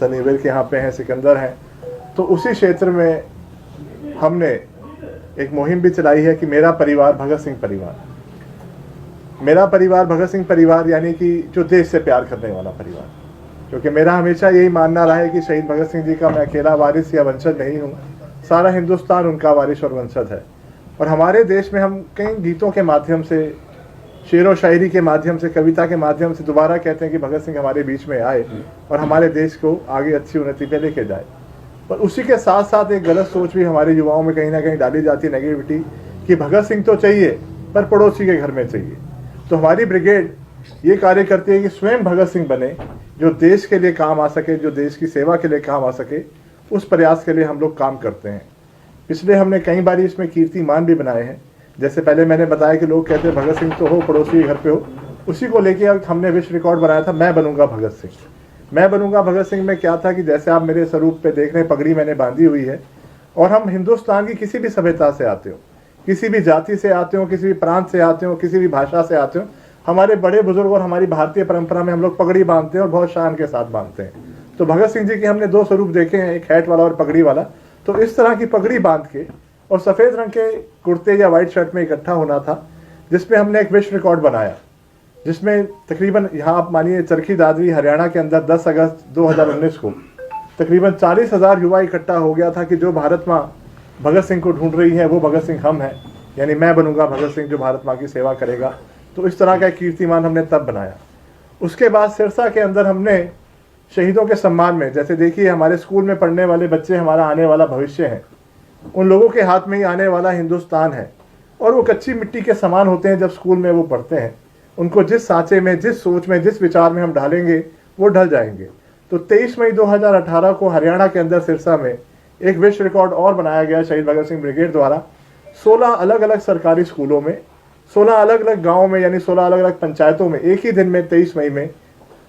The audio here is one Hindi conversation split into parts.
सनीवेल के यहाँ पे हैं, सिकंदर हैं। तो उसी क्षेत्र में हमने एक मुहिम भी चलाई है कि मेरा परिवार भगत सिंह परिवार। मेरा परिवार भगत सिंह परिवार यानी कि जो देश से प्यार करने वाला परिवार, क्योंकि मेरा हमेशा यही मानना रहा है कि शहीद भगत सिंह जी का मैं अकेला वारिस या वंशज नहीं हूँ, सारा हिंदुस्तान उनका वारिस और वंशज है। और हमारे देश में हम कई गीतों के माध्यम से, शेर व शायरी के माध्यम से, कविता के माध्यम से दोबारा कहते हैं कि भगत सिंह हमारे बीच में आए और हमारे देश को आगे अच्छी उन्नति पे लेके जाए। पर उसी के साथ साथ एक गलत सोच भी हमारे युवाओं में कहीं ना कहीं डाली जाती है, नेगेटिविटी, कि भगत सिंह तो चाहिए पर पड़ोसी के घर में चाहिए। तो हमारी ब्रिगेड ये कार्य करती है कि स्वयं भगत सिंह बने, जो देश के लिए काम आ सके, जो देश की सेवा के लिए काम आ सके, उस प्रयास के लिए हम लोग काम करते हैं। इसलिए हमने कई बार इसमें कीर्तिमान भी बनाए हैं। जैसे पहले मैंने बताया कि लोग कहते हैं भगत सिंह तो हो, पड़ोसी घर पे हो, उसी को लेके हमने विश्व रिकॉर्ड बनाया था, मैं बनूंगा भगत सिंह। मैं बनूंगा भगत सिंह में क्या था कि जैसे आप मेरे स्वरूप पे देख रहे हैं, पगड़ी मैंने बांधी हुई है, और हम हिंदुस्तान की किसी भी सभ्यता से आते हो, किसी भी जाति से आते हो, किसी भी प्रांत से आते हो, किसी भी भाषा से आते हो, हमारे बड़े बुजुर्ग और हमारी भारतीय परंपरा में हम लोग पगड़ी बांधते हैं और बहुत शान के साथ बांधते हैं। तो भगत सिंह जी के हमने दो स्वरूप देखे हैं, एक हैट वाला और पगड़ी वाला। तो इस तरह की पगड़ी बांध के और सफ़ेद रंग के कुर्ते या वाइट शर्ट में इकट्ठा होना था, जिसमें हमने एक विश्व रिकॉर्ड बनाया, जिसमें तकरीबन यहाँ आप मानिए चरखी दादरी हरियाणा के अंदर 10 अगस्त 2019 को तकरीबन 40,000 युवा इकट्ठा हो गया था कि जो भारत माँ भगत सिंह को ढूंढ रही है वो भगत सिंह हम हैं, यानी मैं बनूंगा भगत सिंह जो भारत माँ की सेवा करेगा। तो इस तरह का कीर्तिमान हमने तब बनाया। उसके बाद सिरसा के अंदर हमने शहीदों के सम्मान में, जैसे देखिए हमारे स्कूल में पढ़ने वाले बच्चे हमारा आने वाला भविष्य हैं, उन लोगों के हाथ में ही आने वाला हिंदुस्तान है, और वो कच्ची मिट्टी के समान होते हैं। जब स्कूल में वो पढ़ते हैं, उनको जिस सांचे में, जिस सोच में, जिस विचार में हम ढालेंगे वो ढल जाएंगे। तो 23 मई 2018 को हरियाणा के अंदर सिरसा में एक विश्व रिकॉर्ड और बनाया गया शहीद भगत सिंह ब्रिगेड द्वारा। 16 अलग अलग सरकारी स्कूलों में, 16 अलग अलग गाँव में, यानी 16 अलग अलग पंचायतों में एक ही दिन में 23 मई में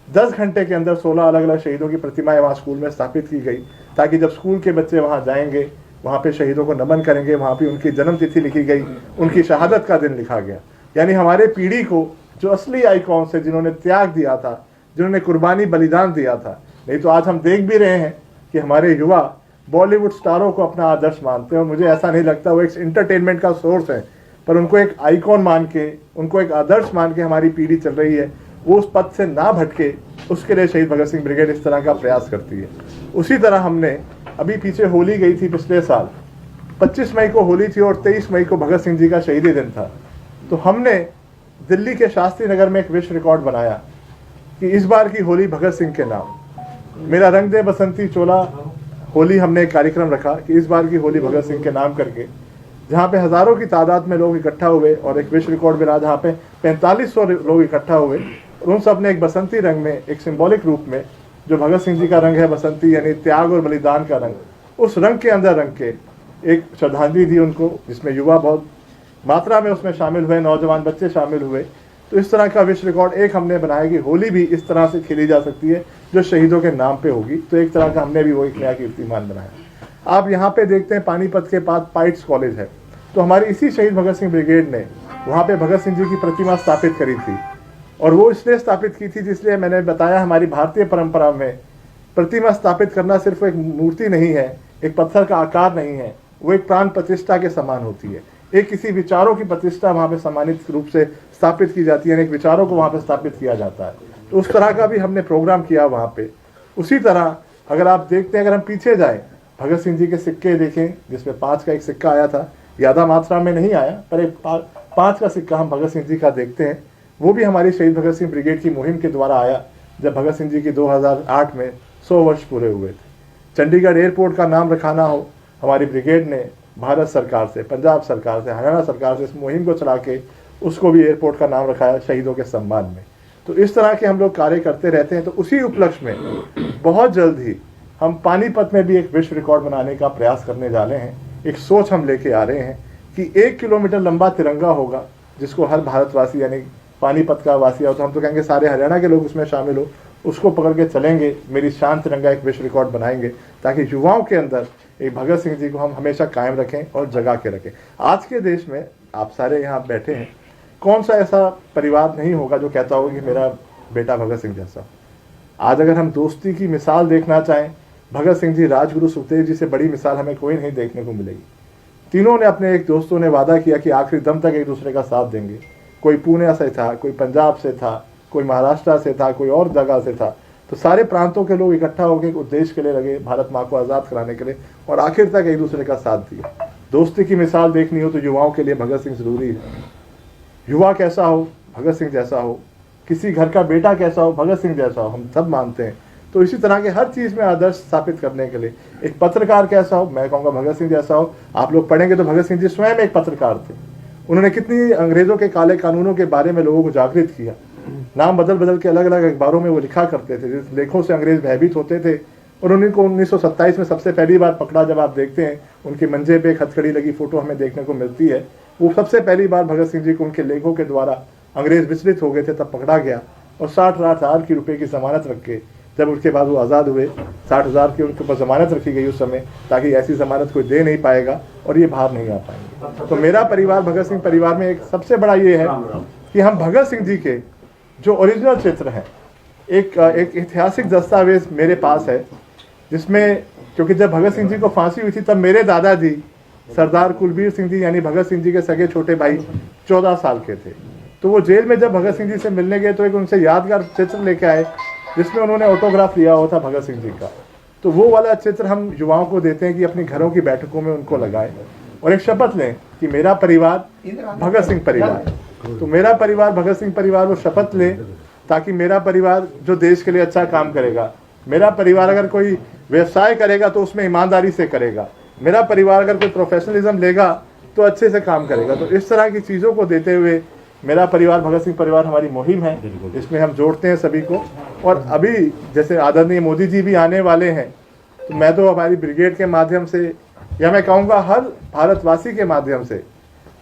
10 घंटे के अंदर 16 अलग अलग शहीदों की प्रतिमाएं वहाँ स्कूल में स्थापित की गई, ताकि जब स्कूल के बच्चे वहाँ जाएंगे, वहाँ पे शहीदों को नमन करेंगे, वहाँ पे उनकी जन्म तिथि लिखी गई, उनकी शहादत का दिन लिखा गया। यानी हमारे पीढ़ी को जो असली आइकॉन्स है, जिन्होंने त्याग दिया था, जिन्होंने कुर्बानी बलिदान दिया था। नहीं तो आज हम देख भी रहे हैं कि हमारे युवा बॉलीवुड स्टारों को अपना आदर्श मानते हैं, और मुझे ऐसा नहीं लगता वो एक एंटरटेनमेंट का सोर्स है, पर उनको एक आइकॉन मान के, उनको एक आदर्श मान के हमारी पीढ़ी चल रही है, वो उस पथ से ना भटके, उसके लिए शहीद भगत सिंह ब्रिगेड इस तरह का प्रयास करती है। उसी तरह हमने अभी पीछे होली गई थी पिछले साल, 25 मई को होली थी और 23 मई को भगत सिंह जी का शहीदी दिन था। तो हमने दिल्ली के शास्त्री नगर में एक विश्व रिकॉर्ड बनाया कि इस बार की होली भगत सिंह के नाम, मेरा रंग दे बसंती चोला होली, हमने एक कार्यक्रम रखा कि इस बार की होली भगत सिंह के नाम करके, जहाँ पे हज़ारों की तादाद में लोग इकट्ठा हुए और एक विश्व रिकॉर्ड बना जहाँ पे 4500 लोग इकट्ठा हुए, और उन सब ने एक बसंती रंग में, एक सिंबॉलिक रूप में, जो भगत सिंह जी का रंग है बसंती, यानी त्याग और बलिदान का रंग, उस रंग के अंदर रंग के एक श्रद्धांजलि दी उनको, जिसमें युवा बहुत मात्रा में उसमें शामिल हुए, नौजवान बच्चे शामिल हुए। तो इस तरह का विश्व रिकॉर्ड एक हमने बनाया कि होली भी इस तरह से खेली जा सकती है जो शहीदों के नाम पे होगी। तो एक तरह का हमने भी वो एक नया कीर्तिमान बनाया। आप यहाँ पे देखते हैं पानीपत के पास पाइट्स कॉलेज है, तो हमारी इसी शहीद भगत सिंह ब्रिगेड ने वहाँ पे भगत सिंह जी की प्रतिमा स्थापित करी थी, और वो इसलिए स्थापित की थी जिसलिए मैंने बताया हमारी भारतीय परंपरा में प्रतिमा स्थापित करना सिर्फ एक मूर्ति नहीं है, एक पत्थर का आकार नहीं है, वो एक प्राण प्रतिष्ठा के समान होती है। एक किसी विचारों की प्रतिष्ठा वहाँ पे सम्मानित रूप से स्थापित की जाती है, एक विचारों को वहाँ पे स्थापित किया जाता है। तो उस तरह का भी हमने प्रोग्राम किया वहाँ पे। उसी तरह अगर आप देखते हैं, अगर हम पीछे जाएं, भगत सिंह जी के सिक्के देखें, जिसमें 5 का एक सिक्का आया था, ज़्यादा मात्रा में नहीं आया, पर एक 5 का सिक्का हम भगत सिंह जी का देखते हैं। वो भी हमारी शहीद भगत सिंह ब्रिगेड की मुहिम के द्वारा आया, जब भगत सिंह जी की 2008 में 100 वर्ष पूरे हुए थे। चंडीगढ़ एयरपोर्ट का नाम रखाना हो, हमारी ब्रिगेड ने भारत सरकार से, पंजाब सरकार से, हरियाणा सरकार से इस मुहिम को चला के उसको भी एयरपोर्ट का नाम रखाया शहीदों के सम्मान में। तो इस तरह के हम लोग कार्य करते रहते हैं। तो उसी उपलक्ष्य में बहुत जल्द ही हम पानीपत में भी एक विश्व रिकॉर्ड बनाने का प्रयास करने जा रहे हैं। एक सोच हम लेके आ रहे हैं कि 1 किलोमीटर लंबा तिरंगा होगा, जिसको हर भारतवासी, यानी पानीपत का वासी हो तो हम तो कहेंगे सारे हरियाणा के लोग उसमें शामिल हो, उसको पकड़ के चलेंगे, मेरी शान तिरंगा एक विश्व रिकॉर्ड बनाएंगे, ताकि युवाओं के अंदर एक भगत सिंह जी को हम हमेशा कायम रखें और जगा के रखें। आज के देश में आप सारे यहाँ बैठे हैं, कौन सा ऐसा परिवार नहीं होगा जो कहता होगा कि मेरा बेटा भगत सिंह जैसा। आज अगर हम दोस्ती की मिसाल देखना चाहें, भगत सिंह जी, राजगुरु सुखदेव जी से बड़ी मिसाल हमें कोई नहीं देखने को मिलेगी। तीनों ने अपने एक दोस्तों ने वादा किया कि आखिरी दम तक एक दूसरे का साथ देंगे। कोई पुणे से था, कोई पंजाब से था, कोई महाराष्ट्र से था, कोई और जगह से था, तो सारे प्रांतों के लोग इकट्ठा होकर एक उद्देश्य के लिए लगे, भारत माँ को आज़ाद कराने के लिए, और आखिर तक एक दूसरे का साथ दिया। दोस्ती की मिसाल देखनी हो तो युवाओं के लिए भगत सिंह जरूरी है। युवा कैसा हो, भगत सिंह जैसा हो। किसी घर का बेटा कैसा हो, भगत सिंह जैसा हो, हम सब मानते हैं। तो इसी तरह के हर चीज़ में आदर्श स्थापित करने के लिए एक पत्रकार कैसा हो, मैं कहूँगा भगत सिंह जैसा हो। आप लोग पढ़ेंगे तो भगत सिंह जी स्वयं एक पत्रकार थे। उन्होंने कितनी अंग्रेजों के काले कानूनों के बारे में लोगों को जागृत किया। नाम बदल बदल के अलग अलग अखबारों में वो लिखा करते थे, जिस लेखों से अंग्रेज भयभीत होते थे। और उन्हीं को 1927 में सबसे पहली बार पकड़ा। जब आप देखते हैं उनके मंजे पे हथकड़ी लगी फोटो हमें देखने को मिलती है, वो सबसे पहली बार भगत सिंह जी को उनके लेखों के द्वारा अंग्रेज विचलित हो गए थे, तब पकड़ा गया और 60,000 की रुपए की जमानत रख के जब उसके बाद वो आज़ाद हुए, 60,000 की उनके ऊपर जमानत रखी गई उस समय, ताकि ऐसी जमानत कोई दे नहीं पाएगा और ये बाहर नहीं आ पाएंगे। तो मेरा परिवार भगत सिंह परिवार में एक सबसे बड़ा ये है कि हम भगत सिंह जी के जो ओरिजिनल चित्र हैं, एक ऐतिहासिक दस्तावेज मेरे पास है, जिसमें क्योंकि जब भगत सिंह जी को फांसी हुई थी तब मेरे दादाजी सरदार कुलबीर सिंह जी यानी भगत सिंह जी के सगे छोटे भाई 14 साल के थे। तो वो जेल में जब भगत सिंह जी से मिलने गए तो एक उनसे यादगार चित्र लेके आए, जिसमें उन्होंने ऑटोग्राफ लिया हुआ था भगत सिंह जी का। तो वो वाला चित्र हम युवाओं को देते हैं कि अपनी घरों की बैठकों में उनको लगाएं और एक शपथ लें कि मेरा परिवार भगत सिंह परिवार। तो मेरा परिवार भगत सिंह परिवार, वो शपथ लें ताकि मेरा परिवार जो देश के लिए अच्छा काम करेगा, मेरा परिवार अगर कोई व्यवसाय करेगा तो उसमें ईमानदारी से करेगा, मेरा परिवार अगर कोई प्रोफेशनलिज्म लेगा तो अच्छे से काम करेगा। तो इस तरह की चीज़ों को देते हुए मेरा परिवार भगत सिंह परिवार हमारी मुहिम है, इसमें हम जोड़ते हैं सभी को। और अभी जैसे आदरणीय मोदी जी भी आने वाले हैं, तो मैं तो हमारी ब्रिगेड के माध्यम से, या मैं कहूँगा हर भारतवासी के माध्यम से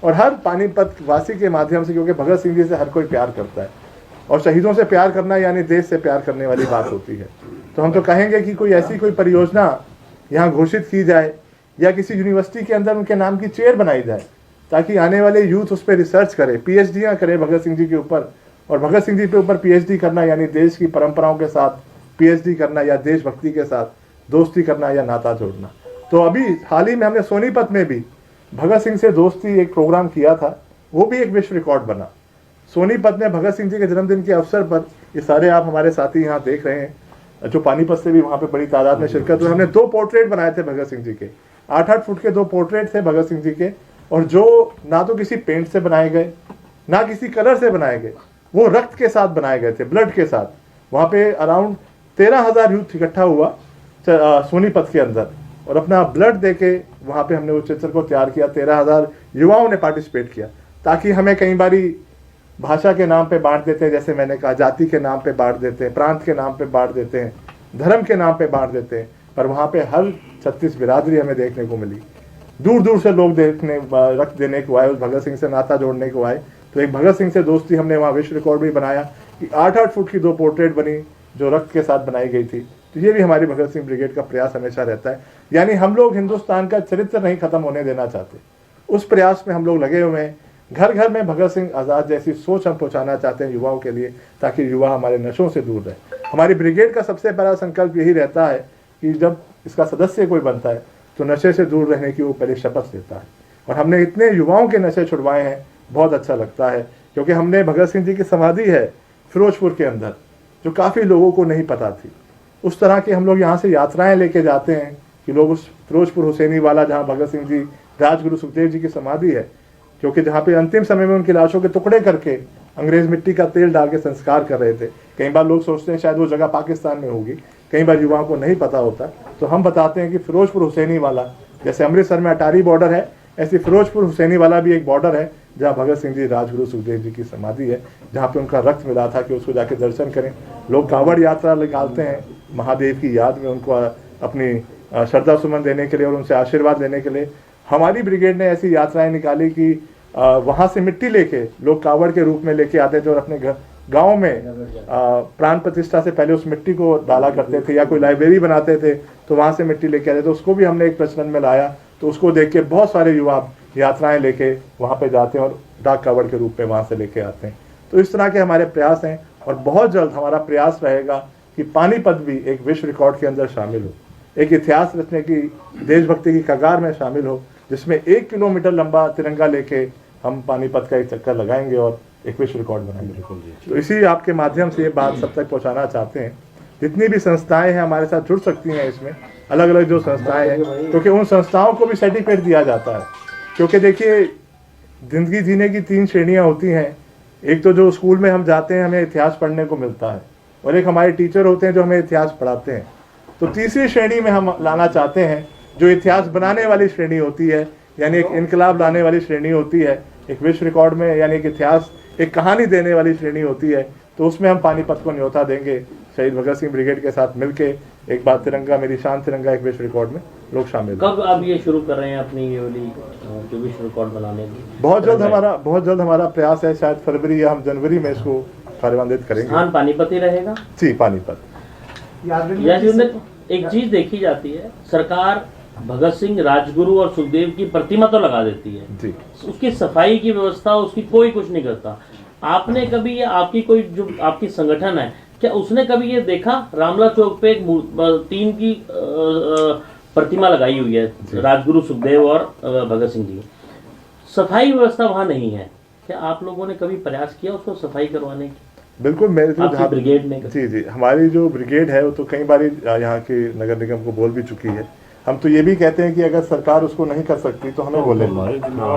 और हर पानीपत वासी के माध्यम से, क्योंकि भगत सिंह जी से हर कोई प्यार करता है और शहीदों से प्यार करना यानी देश से प्यार करने वाली बात होती है। तो हम तो कहेंगे कि कोई ऐसी कोई परियोजना यहाँ घोषित की जाए या किसी यूनिवर्सिटी के अंदर उनके नाम की चेयर बनाई जाए, ताकि आने वाले यूथ उस पर रिसर्च करे, पीएचडियाँ करे भगत सिंह जी के ऊपर। और भगत सिंह जी के ऊपर पीएचडी करना यानी देश की परंपराओं के साथ पीएचडी करना या देशभक्ति के साथ दोस्ती करना या नाता जोड़ना। तो अभी हाल ही में हमने सोनीपत में भी भगत सिंह से दोस्ती एक प्रोग्राम किया था, वो भी एक विश्व रिकॉर्ड बना। सोनीपत में भगत सिंह जी के जन्मदिन के अवसर पर, ये सारे आप हमारे साथी यहाँ देख रहे हैं जो पानीपत से भी वहाँ पे बड़ी तादाद में शिरकत हुई। हमने 2 पोर्ट्रेट बनाए थे भगत सिंह जी के, 8-8 फुट के 2 पोर्ट्रेट थे भगत सिंह जी के, और जो ना तो किसी पेंट से बनाए गए ना किसी कलर से बनाए गए, वो रक्त के साथ बनाए गए थे, ब्लड के साथ। वहाँ पे अराउंड 13,000 यूथ इकट्ठा हुआ सोनीपत के अंदर और अपना ब्लड देके वहाँ पे हमने वो चित्र को तैयार किया। 13,000 युवाओं ने पार्टिसिपेट किया, ताकि हमें कई बारी भाषा के नाम पे बांट देते हैं, जैसे मैंने कहा जाति के नाम पे बांट देते हैं, प्रांत के नाम पे बांट देते हैं, धर्म के नाम पे बांट देते हैं, पर वहाँ पे हर 36 बिरादरी हमें देखने को मिली। दूर दूर से लोग देखने रक्त देने को आए, उस भगत सिंह से नाता जोड़ने को आए। तो एक भगत सिंह से दोस्ती हमने वहाँ विश्व रिकॉर्ड भी बनाया कि 8-8 फुट की 2 पोर्ट्रेट बनी जो रक्त के साथ बनाई गई थी। तो ये भी हमारी भगत सिंह ब्रिगेड का प्रयास हमेशा रहता है। यानी हम लोग हिंदुस्तान का चरित्र नहीं खत्म होने देना चाहते, उस प्रयास में हम लोग लगे हुए हैं। घर घर में भगत सिंह आज़ाद जैसी सोच हम पहुँचाना चाहते हैं युवाओं के लिए, ताकि युवा हमारे नशों से दूर रहे। हमारी ब्रिगेड का सबसे बड़ा संकल्प यही रहता है कि जब इसका सदस्य कोई बनता है तो नशे से दूर रहने की वो पहले शपथ लेता है। और हमने इतने युवाओं के नशे छुड़वाए हैं, बहुत अच्छा लगता है। क्योंकि हमने भगत सिंह जी की समाधि है फिरोजपुर के अंदर, जो काफ़ी लोगों को नहीं पता थी। उस तरह के हम लोग यहाँ से यात्राएं लेके जाते हैं कि लोग उस फिरोजपुर हुसैनी वाला, जहाँ भगत सिंह जी, राजगुरु सुखदेव जी की समाधि है, क्योंकि जहाँ पे अंतिम समय में उनकी लाशों के टुकड़े करके अंग्रेज मिट्टी का तेल डाल के संस्कार कर रहे थे। कई बार लोग सोचते हैं शायद वो जगह पाकिस्तान में होगी, कई बार युवाओं को नहीं पता होता। तो हम बताते हैं कि फिरोजपुर हुसैनी वाला, जैसे अमृतसर में अटारी बॉर्डर है, ऐसी फिरोजपुर हुसैनी वाला भी एक बॉर्डर है, जहाँ भगत सिंह जी, राजगुरु सुखदेव जी की समाधि है, जहाँ पे उनका रक्त मिला था, कि उसको जाके दर्शन करें। लोग कांवड़ यात्रा निकालते हैं महादेव की याद में, उनको अपनी श्रद्धा सुमन देने के लिए और उनसे आशीर्वाद लेने के लिए। हमारी ब्रिगेड ने ऐसी यात्राएं निकाली कि वहाँ से मिट्टी लेके लोग कांवड़ के रूप में लेके आते थे और अपने गांव में प्राण प्रतिष्ठा से पहले उस मिट्टी को डाला करते थे, या कोई लाइब्रेरी बनाते थे तो वहाँ से मिट्टी लेके आते थे। उसको भी हमने एक प्रचलन में लाया, तो उसको देख के बहुत सारे युवा यात्राएं लेके वहाँ पे जाते हैं और डाक कावड़ के रूप में वहाँ से लेके आते हैं। तो इस तरह के हमारे प्रयास हैं और बहुत जल्द हमारा प्रयास रहेगा कि पानीपत भी एक विश्व रिकॉर्ड के अंदर शामिल हो, एक इतिहास रचने की, देशभक्ति की कगार में शामिल हो, जिसमें 1 किलोमीटर लंबा तिरंगा लेके हम पानीपत का एक चक्कर लगाएंगे और एक विश्व रिकॉर्ड बनाएंगे। तो इसी आपके माध्यम से ये बात सब तक पहुंचाना चाहते हैं। जितनी भी संस्थाएं हैं हमारे साथ जुड़ सकती हैं इसमें, अलग अलग जो संस्थाएं हैं, क्योंकि उन संस्थाओं को भी सर्टिफिकेट दिया जाता है। क्योंकि देखिए, जिंदगी जीने की 3 श्रेणियां होती हैं। एक तो जो स्कूल में हम जाते हैं हमें इतिहास पढ़ने को मिलता है, और एक हमारे टीचर होते हैं जो हमें इतिहास पढ़ाते हैं। तो तीसरी श्रेणी में हम लाना चाहते हैं जो इतिहास बनाने वाली श्रेणी होती है, यानी एक इनकलाब लाने वाली श्रेणी होती है, एक विश्व रिकॉर्ड में यानी एक इतिहास, एक कहानी देने वाली श्रेणी होती है। तो उसमें हम पानीपत को न्योता देंगे, शहीद भगत सिंह ब्रिगेड के साथ मिलके एक बात तिरंगा मेरी शान तिरंगा एक विश्व रिकॉर्ड में लोग शामिल। कब आप ये शुरू कर रहे हैं अपनी ये वाली जो विश्व रिकॉर्ड बनाने की? बहुत जल्द हमारा प्रयास है, शायद फरवरी या हम जनवरी में इसको कार्यान्वित करेंगे। स्थान पानीपत ही रहेगा जी, पानीपत। एक चीज देखी जाती है, सरकार भगत सिंह, राजगुरु और सुखदेव की प्रतिमा तो लगा देती है जी, उसकी सफाई की व्यवस्था उसकी कोई कुछ नहीं करता। आपने कभी ये आपकी कोई जो आपकी संगठन है, क्या उसने कभी ये देखा? रामला चौक पे एक 3 की प्रतिमा लगाई हुई है, राजगुरु, सुखदेव और भगत सिंह जी। सफाई व्यवस्था वहाँ नहीं है। क्या आप लोगों ने कभी प्रयास किया उसको सफाई करवाने की? बिल्कुल, मेरे तो ब्रिगेड ने जी, हमारी जो ब्रिगेड है वो तो कई बार यहाँ के नगर निगम को बोल भी चुकी है। हम तो ये भी कहते हैं कि अगर सरकार उसको नहीं कर सकती तो हमें बोले,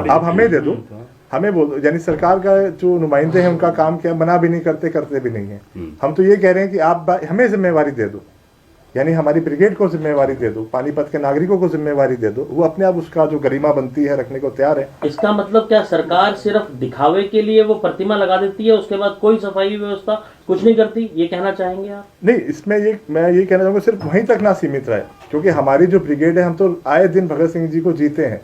आप हमें दे दो, हमें बोल दो। यानी सरकार का जो नुमाइंदे हैं उनका काम क्या, मना भी नहीं करते, करते भी नहीं है। हम तो ये कह रहे हैं कि आप हमें जिम्मेवारी दे दो, यानी हमारी ब्रिगेड को जिम्मेवारी दे दो, पानीपत के नागरिकों को जिम्मेवारी दे दो, वो अपने आप उसका जो गरिमा बनती है रखने को तैयार है। इसका मतलब क्या सरकार सिर्फ दिखावे के लिए वो प्रतिमा लगा देती है, उसके बाद कोई सफाई व्यवस्था कुछ नहीं करती, ये कहना चाहेंगे आप? नहीं, इसमें मैं ये कहना चाहूँगा सिर्फ वहीं तक ना सीमित रहे, क्योंकि हमारी जो ब्रिगेड है, हम तो आए दिन भगत सिंह जी को जीते हैं।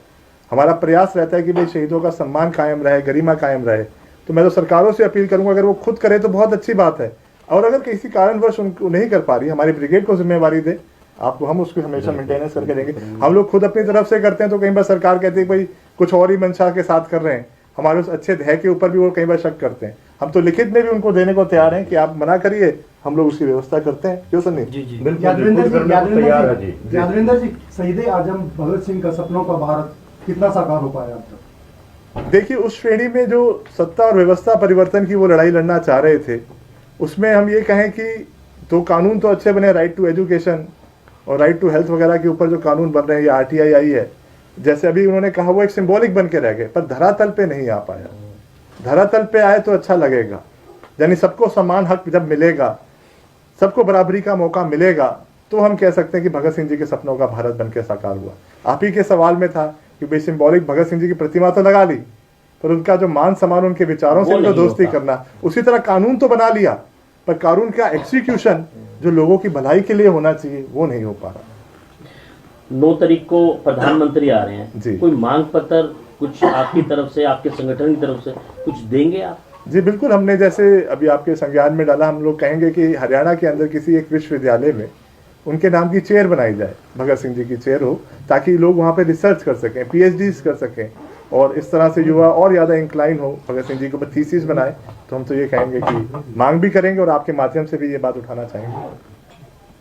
हमारा प्रयास रहता है कि भाई शहीदों का सम्मान कायम रहे, गरिमा कायम रहे। तो मैं तो सरकारों से अपील करूंगा, अगर वो खुद करे तो बहुत अच्छी बात है, और अगर किसी कारणवश उनको नहीं कर पा रही, हमारी ब्रिगेड को जिम्मेवारी दे, आपको हम उसको हमेशा मेंटेनेंस करके देंगे। हम लोग खुद अपनी तरफ से करते हैं तो कई बार सरकार कहती है भाई कुछ और ही मंशा के साथ कर रहे हैं, हमारे उस अच्छे ध्यय के ऊपर भी वो कई बार शक करते हैं। हम तो लिखित में भी उनको देने को तैयार हैं कि आप मना करिए, हम लोग उसकी व्यवस्था करते हैं। क्यों सर? जी जी, यादविंदर जी, शहीद आजम भगत सिंह का सपनों का भारत कितना साकार हो पाया अब तक? देखिए, उस श्रेणी में जो सत्ता और व्यवस्था परिवर्तन की वो लड़ाई लड़ना चाह रहे थे, उसमें हम ये कहें कि तो कानून तो अच्छे बने, राइट टू एजुकेशन और राइट टू हेल्थ वगैरह के ऊपर जो कानून बन रहे हैं, या RTI आई है, जैसे अभी उन्होंने कहा, वो एक सिंबॉलिक बन के रह गए, पर धरातल पे नहीं आ पाया। धरातल पे आए तो अच्छा लगेगा, यानी सबको समान हक जब मिलेगा, सबको बराबरी का मौका मिलेगा, तो हम कह सकते हैं कि भगत सिंह जी के सपनों का भारत बन के साकार हुआ। आप ही के सवाल में था कि भाई सिंबॉलिक भगत सिंह जी की प्रतिमा तो लगा ली, पर उनका जो मान सम्मान, उनके विचारों से तो दोस्ती करना, उसी तरह कानून तो बना लिया, पर कानून का एग्जीक्यूशन जो लोगों की भलाई के लिए होना चाहिए वो नहीं हो पा रहा। 9 तारीख को प्रधानमंत्री आ रहे हैं जी, कोई मांग पत्र कुछ आपकी तरफ से, आपके संगठन की तरफ से कुछ देंगे आप? जी बिल्कुल, हमने जैसे अभी आपके संज्ञान में डाला, हम लोग कहेंगे कि हरियाणा के अंदर किसी एक विश्वविद्यालय में उनके नाम की चेयर बनाई जाए, भगत सिंह जी की चेयर हो, ताकि लोग वहाँ पे रिसर्च कर सकें, PhDs कर सकें, और इस तरह से युवा और ज़्यादा इंक्लाइन हो भगत सिंह जी के ऊपर थीसिस बनाए। तो हम तो ये कहेंगे कि मांग भी करेंगे और आपके माध्यम से भी ये बात उठाना चाहेंगे।